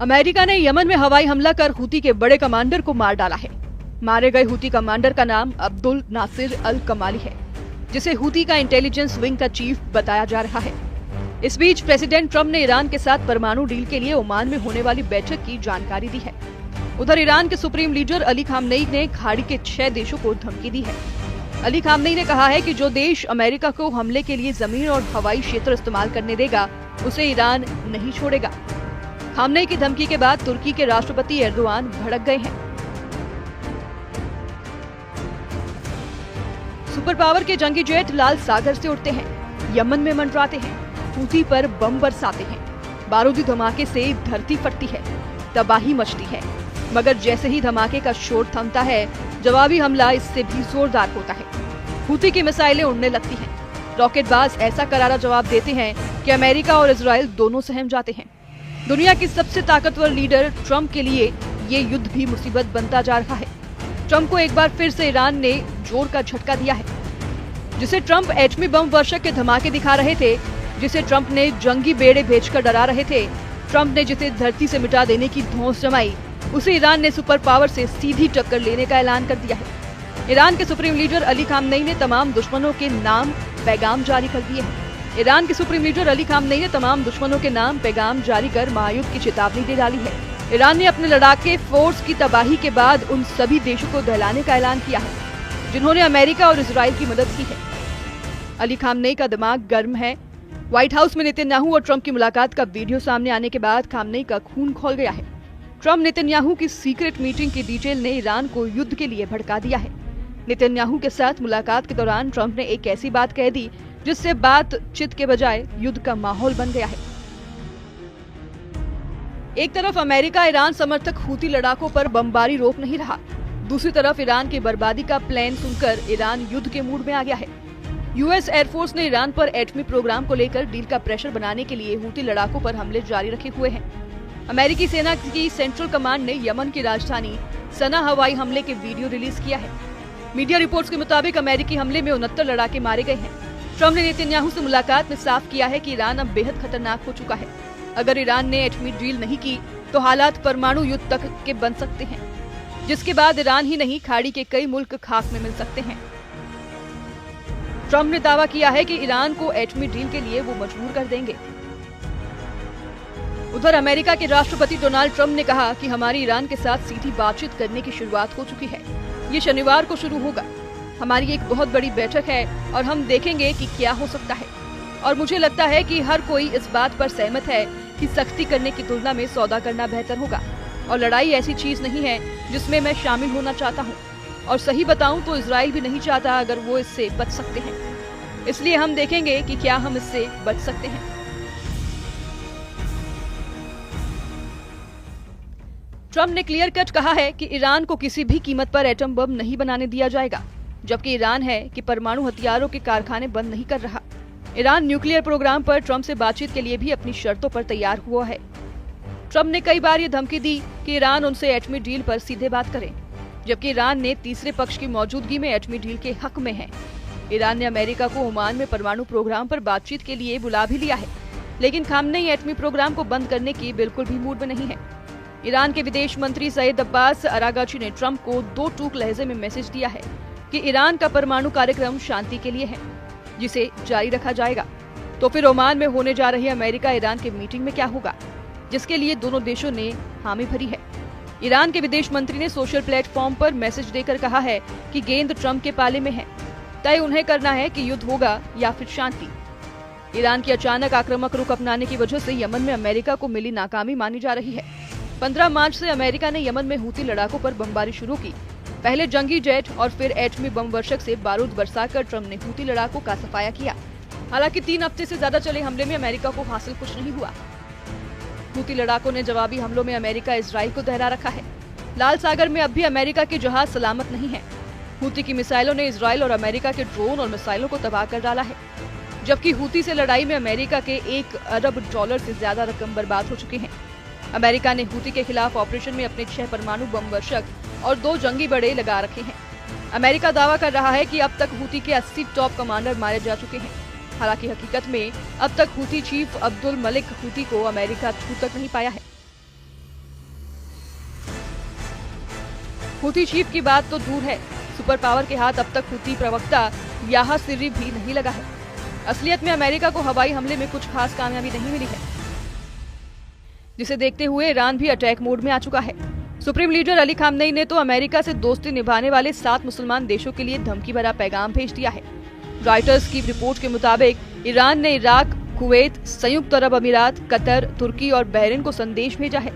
America ने Yemen में हवाई हमला कर हूती के बड़े कमांडर को मार डाला है। मारे गए हूती कमांडर का नाम अब्दुल नासिर अल कमाली है, जिसे हूती का इंटेलिजेंस विंग का चीफ बताया जा रहा है। इस बीच प्रेसिडेंट ट्रंप ने ईरान के साथ परमाणु डील के लिए ओमान में होने वाली बैठक की जानकारी दी है। उधर ईरान के सुप्रीम लीडर अली खामनेई ने खाड़ी के 6 देशों को धमकी दी है। अली खामनेई ने कहा है कि जो देश अमेरिका को हमले के लिए जमीन और हवाई क्षेत्र इस्तेमाल करने देगा, उसे ईरान नहीं छोड़ेगा। खामनेई की धमकी के बाद तुर्की के राष्ट्रपति एर्दोआन भड़क गए हैं। सुपर पावर के जंगी जेट लाल सागर से उड़ते हैं, यमन में मंडराते हैं, हूती पर बम बरसाते हैं, बारूदी धमाके से धरती फटती है, तबाही मचती है। मगर जैसे ही धमाके का शोर थमता है, जवाबी हमला इससे भी जोरदार होता है। हूती की मिसाइलें उड़ने लगती हैं। रॉकेटबाज ऐसा करारा जवाब देते हैं कि अमेरिका और इजराइल दोनों सहम जाते हैं। दुनिया की सबसे ताकतवर लीडर ट्रंप के लिए ये युद्ध भी मुसीबत बनता जा रहा है। ट्रंप को एक बार फिर से ईरान ने जोर का झटका दिया है, जिसे ट्रंप एटमी बम वर्षक के धमाके दिखा रहे थे, जिसे ट्रंप ने जंगी बेड़े भेजकर डरा रहे थे, ट्रंप ने जिसे धरती से मिटा देने की धौंस जमाई, उसे ईरान ने सुपर पावर से सीधी टक्कर लेने का ऐलान कर दिया है। ईरान के सुप्रीम लीडर अली खामनेई ने तमाम दुश्मनों के नाम पैगाम जारी कर दिए हैं। ईरान के सुप्रीम लीडर अली खामनेई ने तमाम दुश्मनों के नाम पैगाम जारी कर महायुद्ध की चेतावनी दे डाली है। ईरान ने अपने लड़ाके फोर्स की तबाही के बाद उन सभी देशों को दहलाने का ऐलान किया है, जिन्होंने अमेरिका और इजराइल की मदद की है। अली खामनेई का दिमाग गर्म है। व्हाइट हाउस में नेतन्याहू और ट्रंप की मुलाकात का वीडियो सामने आने के बाद खामनेई का खून खौल गया है। ट्रंप नेतन्याहू की सीक्रेट मीटिंग की डिटेल ने ईरान को युद्ध के लिए भड़का दिया है। नेतन्याहू के साथ मुलाकात के दौरान ट्रंप ने एक ऐसी बात कह दी जिससे बातचीत के बजाय युद्ध का माहौल बन गया है। एक तरफ अमेरिका ईरान समर्थक हूती लड़ाकों पर बमबारी रोक नहीं रहा, दूसरी तरफ ईरान की बर्बादी का प्लान सुनकर ईरान युद्ध के मूड में आ गया है। यूएस एयरफोर्स ने ईरान पर एटमी प्रोग्राम को लेकर डील का प्रेशर बनाने के लिए हूती लड़ाकों पर हमले जारी रखे हुए हैं। अमेरिकी सेना की सेंट्रल कमांड ने यमन की राजधानी सना हवाई हमले के वीडियो रिलीज किया है। मीडिया रिपोर्ट्स के मुताबिक अमेरिकी हमले में 69 लड़ाके मारे गए हैं। ट्रंप ने नेतन्याहू से मुलाकात में साफ किया है कि ईरान अब बेहद खतरनाक हो चुका है। अगर ईरान ने एटमी डील नहीं की तो हालात परमाणु युद्ध तक के बन सकते हैं, जिसके बाद ईरान ही नहीं खाड़ी के कई मुल्क खाक में मिल सकते हैं। ट्रंप ने दावा किया है कि ईरान को एटमी डील के लिए वो मजबूर कर देंगे। उधर अमेरिका के राष्ट्रपति डोनाल्ड ट्रंप ने कहा कि हमारी ईरान के साथ सीधी बातचीत करने की शुरुआत हो चुकी है। ये शनिवार को शुरू होगा। हमारी एक बहुत बड़ी बैठक है और हम देखेंगे कि क्या हो सकता है। और मुझे लगता है कि हर कोई इस बात पर सहमत है कि सख्ती करने की तुलना में सौदा करना बेहतर होगा। और लड़ाई ऐसी चीज नहीं है जिसमें मैं शामिल होना चाहता हूँ। और सही बताऊं तो इजराइल भी नहीं चाहता अगर वो इससे बच सकते हैं। इसलिए हम देखेंगे कि क्या हम इससे बच सकते हैं। ट्रंप ने क्लियर कट कहा है कि ईरान को किसी भी कीमत पर एटम बम नहीं बनाने दिया जाएगा, जबकि ईरान है कि परमाणु हथियारों के कारखाने बंद नहीं कर रहा। ईरान न्यूक्लियर प्रोग्राम पर ट्रंप से बातचीत के लिए भी अपनी शर्तों पर तैयार हुआ है। ट्रंप ने कई बार ये धमकी दी कि ईरान उनसे एटमी डील पर सीधे बात करे, जबकि ईरान ने तीसरे पक्ष की मौजूदगी में एटमी डील के हक में है। ईरान ने अमेरिका को ओमान में परमाणु प्रोग्राम पर बातचीत के लिए बुला भी लिया है, लेकिन खामनेई एटमी प्रोग्राम को बंद करने की बिल्कुल भी मूड में नहीं है। ईरान के विदेश मंत्री सईद अब्बास अरागाची ने ट्रंप को 2 टूक लहजे में मैसेज दिया है कि ईरान का परमाणु कार्यक्रम शांति के लिए है, जिसे जारी रखा जाएगा। तो फिर ओमान में होने जा रही अमेरिका ईरान के मीटिंग में क्या होगा, जिसके लिए दोनों देशों ने हामी भरी है। ईरान के विदेश मंत्री ने सोशल प्लेटफॉर्म पर मैसेज देकर कहा है कि गेंद ट्रंप के पाले में है, तय उन्हें करना है कि युद्ध होगा या फिर शांति। ईरान की अचानक आक्रामक रुख अपनाने की वजह से यमन में अमेरिका को मिली नाकामी मानी जा रही है। 15 मार्च से अमेरिका ने यमन में हूती लड़ाकों पर बमबारी शुरू की। पहले जंगी जेट और फिर एटमी बम वर्षक से बारूद बरसाकर ट्रंप ने हूती लड़ाकों का सफाया किया। हालांकि 3 हफ्ते से ज्यादा चले हमले में अमेरिका को हासिल कुछ नहीं हुआ। हूती लड़ाकों ने जवाबी हमलों में अमेरिका इजराइल को दहरा रखा है। लाल सागर में अब भी अमेरिका के जहाज सलामत नहीं है। हूती की मिसाइलों ने इजराइल और अमेरिका के ड्रोन और मिसाइलों को तबाह कर डाला है, जबकि हूती से लड़ाई में अमेरिका के $1 अरब से ज्यादा रकम बर्बाद हो चुकी है। अमेरिका ने हूती के खिलाफ ऑपरेशन में अपने 6 परमाणु बम वर्षक और 2 जंगी बेड़े लगा रखे हैं। अमेरिका दावा कर रहा है कि अब तक हूती के 80 टॉप कमांडर मारे जा चुके हैं। हालांकि हकीकत में अब तक Houthi chief Abdul Malik Houthi को अमेरिका छू तक नहीं पाया है। हुती चीफ की बात तो दूर है, सुपर पावर के हाथ अब तक हुती प्रवक्ता याहा सिर्री भी नहीं लगा है। असलियत में अमेरिका को हवाई हमले में कुछ खास कामयाबी नहीं मिली है, जिसे देखते हुए ईरान भी अटैक मोड में आ चुका है। सुप्रीम लीडर अली खामनेई ने तो अमेरिका से दोस्ती निभाने वाले 7 मुसलमान देशों के लिए धमकी भरा पैगाम भेज दिया है। रॉयटर्स की रिपोर्ट के मुताबिक ईरान ने इराक, कुवैत, संयुक्त अरब अमीरात, कतर, तुर्की और बहरीन को संदेश भेजा है।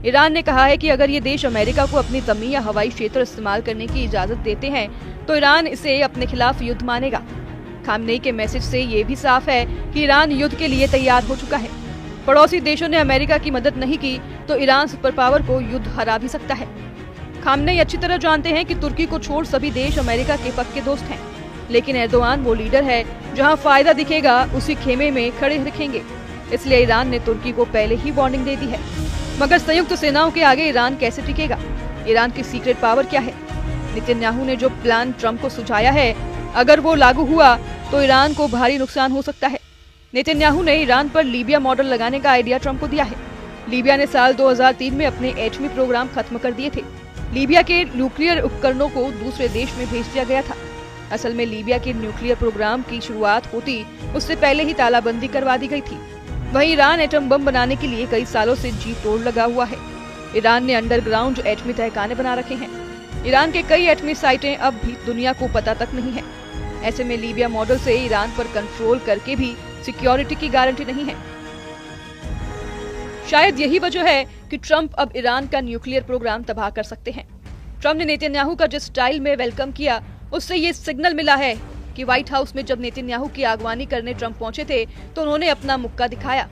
ईरान ने कहा है कि अगर ये देश अमेरिका को अपनी जमीन या हवाई क्षेत्र इस्तेमाल करने की इजाजत देते हैं तो ईरान इसे अपने खिलाफ युद्ध मानेगा। खामनेई के मैसेज से ये भी साफ है कि ईरान युद्ध के लिए तैयार हो चुका है। पड़ोसी देशों ने अमेरिका की मदद नहीं की तो ईरान सुपर पावर को युद्ध हरा भी सकता है। खामनेई अच्छी तरह जानते हैं कि तुर्की को छोड़ सभी देश अमेरिका के पक्के दोस्त हैं, लेकिन एर्दोआन वो लीडर है जहां फायदा दिखेगा उसी खेमे में खड़े रखेंगे। इसलिए ईरान ने तुर्की को पहले ही वार्निंग दे दी है। मगर संयुक्त सेनाओं के आगे ईरान कैसे टिकेगा? ईरान की सीक्रेट पावर क्या है? नेतन्याहू ने जो प्लान ट्रंप को सुझाया है, अगर वो लागू हुआ तो ईरान को भारी नुकसान हो सकता है। नेतन्याहू ने ईरान पर लीबिया मॉडल लगाने का आइडिया ट्रंप को दिया है। लीबिया ने साल 2003 में अपने एटमी प्रोग्राम खत्म कर दिए थे। लीबिया के न्यूक्लियर उपकरणों को दूसरे देश में भेज दिया गया था। असल में लीबिया के न्यूक्लियर प्रोग्राम की शुरुआत होती उससे पहले ही तालाबंदी करवा दी गई थी। वहीं ईरान एटम बम बनाने के लिए कई सालों से जी तोड़ लगा हुआ है। ईरान ने अंडरग्राउंड एटमी तहखाने बना रखे हैं। ईरान के कई एटमी साइटें अब भी दुनिया को पता तक नहीं है। ऐसे में लीबिया मॉडल से ईरान पर कंट्रोल करके भी सिक्योरिटी की गारंटी नहीं है। शायद यही वजह है कि ट्रंप अब ईरान का न्यूक्लियर प्रोग्राम तबाह कर सकते हैं। ट्रंप ने नेतन्याहू का जिस स्टाइल में वेलकम किया, उससे ये सिग्नल मिला है कि व्हाइट हाउस में जब नेतन्याहू की अगवानी करने ट्रंप पहुंचे थे तो उन्होंने अपना मुक्का दिखाया,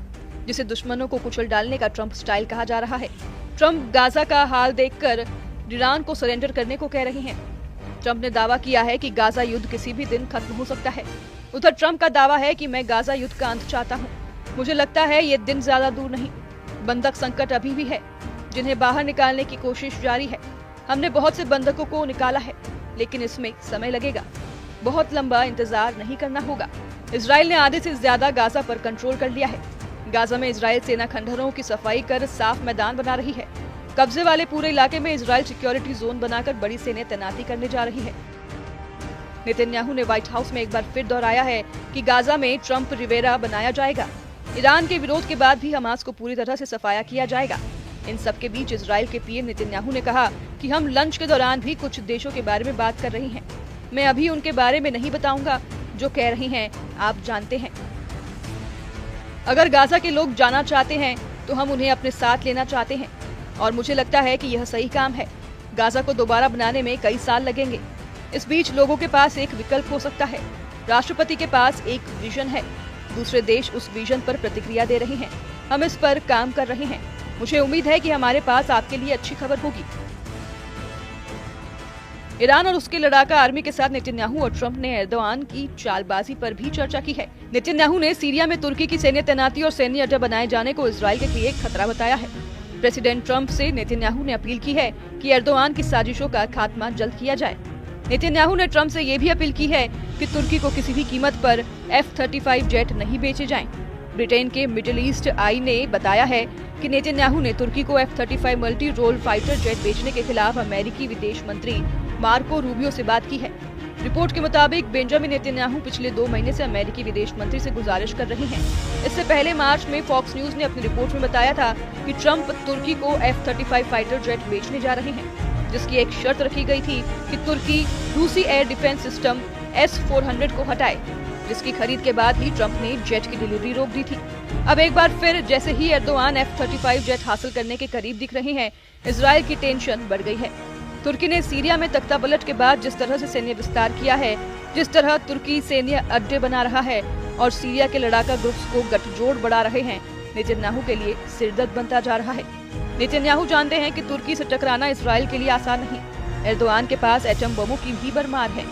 जिसे दुश्मनों को कुचल डालने का ट्रंप स्टाइल कहा जा रहा है। ट्रंप गाजा का हाल देखकर ईरान को सरेंडर करने को कह रहे हैं। ट्रंप ने दावा किया है कि गाजा युद्ध किसी भी दिन खत्म हो सकता है। उधर ट्रंप का दावा है कि मैं गाजा युद्ध का अंत चाहता हूँ। मुझे लगता है ये दिन ज्यादा दूर नहीं। बंधक संकट अभी भी है, जिन्हें बाहर निकालने की कोशिश जारी है। हमने बहुत से बंधकों को निकाला है, लेकिन इसमें समय लगेगा। बहुत लंबा इंतजार नहीं करना होगा। इजराइल ने आधे से ज्यादा गाजा पर कंट्रोल कर लिया है। गाजा में इजराइल सेना खंडहरों की सफाई कर साफ मैदान बना रही है। कब्जे वाले पूरे इलाके में इजराइल सिक्योरिटी जोन बनाकर बड़ी सेना तैनाती करने जा रही है। नेतन्याहू ने व्हाइट हाउस में एक बार फिर दोहराया है कि गाजा में ट्रंप रिवेरा बनाया जाएगा। ईरान के विरोध के बाद भी हमास को पूरी तरह से सफाया किया जाएगा। इन सब के बीच इजराइल के पीएम नेतन्याहू ने कहा कि हम लंच के दौरान भी कुछ देशों के बारे में बात कर रही हैं। मैं अभी उनके बारे में नहीं बताऊंगा, जो कह रही हैं आप जानते हैं। अगर गाजा के लोग जाना चाहते हैं तो हम उन्हें अपने साथ लेना चाहते हैं, और मुझे लगता है कि यह सही काम है। गाजा को दोबारा बनाने में कई साल लगेंगे। इस बीच लोगों के पास एक विकल्प हो सकता है। राष्ट्रपति के पास एक विजन है, दूसरे देश उस विजन पर प्रतिक्रिया दे रहे हैं। हम इस पर काम कर रहे हैं। मुझे उम्मीद है कि हमारे पास आपके लिए अच्छी खबर होगी। ईरान और उसके लड़ाका आर्मी के साथ नेतन्याहू और ट्रंप ने एर्दोआन की चालबाजी पर भी चर्चा की है। नेतन्याहू ने सीरिया में तुर्की की सैन्य तैनाती और सैन्य अड्डा बनाए जाने को इजराइल के लिए एक खतरा बताया है। प्रेसिडेंट ट्रंप से नेतन्याहू ने अपील की है कि एर्दोआन की साजिशों का खात्मा जल्द किया जाए। नेतन्याहू ने ट्रंप से ये भी अपील की है कि तुर्की को किसी भी कीमत पर F-35 जेट नहीं बेचे जाएं। ब्रिटेन के मिडिल ईस्ट आई ने बताया है कि नेतन्याहू ने तुर्की को F-35 multi role fighter jet बेचने के खिलाफ अमेरिकी विदेश मंत्री मार्को रूबियो से बात की है। रिपोर्ट के मुताबिक बेंजामिन नेतन्याहू पिछले 2 महीने से अमेरिकी विदेश मंत्री से गुजारिश कर रहे हैं। इससे पहले मार्च में फॉक्स न्यूज ने अपनी रिपोर्ट में बताया था कि ट्रंप तुर्की को F-35 फाइटर जेट बेचने जा रहे हैं, जिसकी एक शर्त रखी गई थी कि तुर्की रूसी एयर डिफेंस सिस्टम S-400 को हटाए, जिसकी खरीद के बाद ही ट्रंप ने जेट की डिलीवरी रोक दी थी। अब एक बार फिर जैसे ही एर्दोआन F-35 जेट हासिल करने के करीब दिख रहे हैं, इजराइल की टेंशन बढ़ गई है। तुर्की ने सीरिया में तख्तापलट के बाद जिस तरह से सैन्य विस्तार किया है, जिस तरह तुर्की सैन्य अड्डे बना रहा है और सीरिया के लड़ाका ग्रुप्स को गठजोड़ बढ़ा रहे हैं, नेतन्याहू के लिए सिरदर्द बनता जा रहा है। नेतन्याहू जानते हैं कि तुर्की से टकराना इजराइल के लिए आसान नहीं। एर्दोआन के पास एटम बमों की भी भरमार है।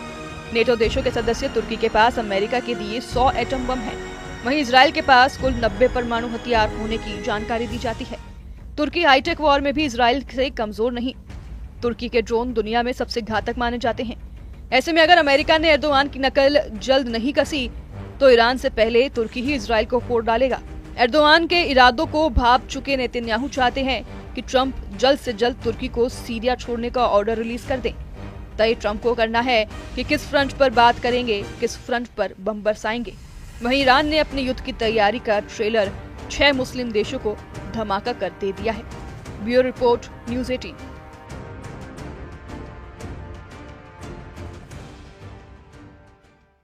नेटो देशों के सदस्य तुर्की के पास अमेरिका के दिए 100 एटम बम हैं। वहीं इजराइल के पास कुल 90 परमाणु हथियार होने की जानकारी दी जाती है। तुर्की हाईटेक वॉर में भी इजराइल से कमजोर नहीं। तुर्की के ड्रोन दुनिया में सबसे घातक माने जाते हैं। ऐसे में अगर अमेरिका ने एर्दोआन की नकल जल्द नहीं कसी तो ईरान से पहले तुर्की ही इजराइल को फोड़ डालेगा। एर्दोआन के इरादों को भांप चुके नेतन्याहू चाहते हैं कि ट्रंप जल्द से जल्द तुर्की को सीरिया छोड़ने का ऑर्डर रिलीज कर दें। तय ट्रंप को करना है कि किस फ्रंट पर बात करेंगे, किस फ्रंट पर बम बरसाएंगे। वहीं ईरान ने अपने युद्ध की तैयारी का ट्रेलर 6 मुस्लिम देशों को धमाका कर दे दिया है। Bureau report, news 18।